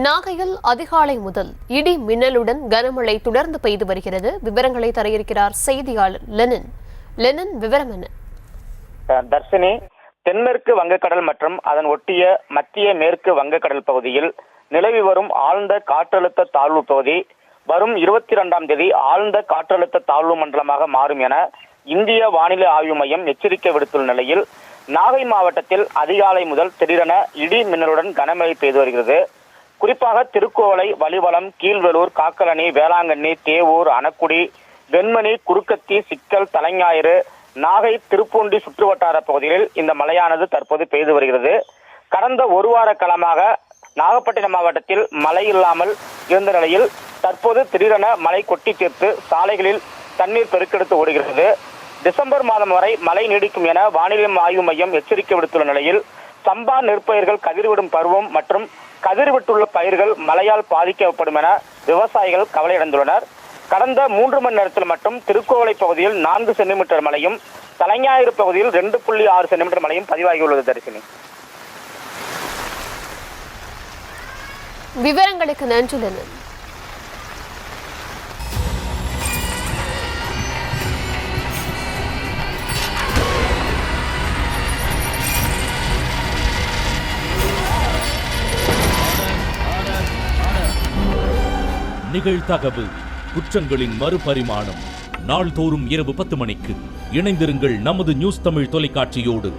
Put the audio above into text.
நாகையில் அதிகாலை முதல் இடி மின்னலுடன் கனமழை தொடர்ந்து பெய்து வருகிறது. விவரங்களை தர இருக்கிறார் செய்தியாளர் லெனின். விவரம் என்ன? தர்ஷினி, தென்மேற்கு வங்கக்கடல் மற்றும் அதன் ஒட்டிய மத்திய மேற்கு வங்கக்கடல் பகுதியில் நிலவி வரும் ஆழ்ந்த காற்றழுத்த தாழ்வு பகுதி வரும் 22ஆம் தேதி ஆழ்ந்த காற்றழுத்த தாழ்வு மண்டலமாக மாறும் என இந்திய வானிலை ஆய்வு மையம் எச்சரிக்கை விடுத்துள்ள நிலையில் நாகை மாவட்டத்தில் அதிகாலை முதல் திடீரென இடி மின்னலுடன் கனமழை பெய்து வருகிறது. குறிப்பாக திருக்கோவளை, வலிவலம், கீழ்வேலூர், காக்கலணி, வேளாங்கண்ணி, தேவூர், அணக்குடி, வெண்மணி, குறுக்கத்தி, சிக்கல், தலைஞாயிறு, நாகை, திருப்பூண்டி சுற்றுவட்டார பகுதிகளில் இந்த மழையானது தற்போது பெய்து வருகிறது. கடந்த ஒரு வார காலமாக நாகப்பட்டினம் மாவட்டத்தில் மழை இல்லாமல் இருந்த நிலையில் தற்போது திடீரென மழை கொட்டி தீர்த்து சாலைகளில் தண்ணீர் பெருக்கெடுத்து ஓடுகிறது. டிசம்பர் மாதம் வரை மழை நீடிக்கும் என வானிலை ஆய்வு மையம் எச்சரிக்கை விடுத்துள்ள நிலையில் சம்பா நெற்பயிர்கள் கதிர்விடும் பருவம் மற்றும் கதிர்விட்டுள்ள பயிர்கள் மழையால் பாதிக்கப்படும் என விவசாயிகள் கவலையடைந்துள்ளனர். கடந்த 3 மணி நேரத்தில் மட்டும் திருக்கோவளை பகுதியில் 4 சென்டிமீட்டர் மழையும், தலைஞாயிறு பகுதியில் 2.6 சென்டிமீட்டர் மழையும் பதிவாகியுள்ளது. தரிசினி, விவரங்களுக்கு நன்றி லெனின். நிகழ்தகவு குற்றங்களின் மறுபரிமாணம் நாள்தோறும் இரவு 10 மணிக்கு இணைந்திருங்கள் நமது நியூஸ் தமிழ் தொலைக்காட்சியோடு.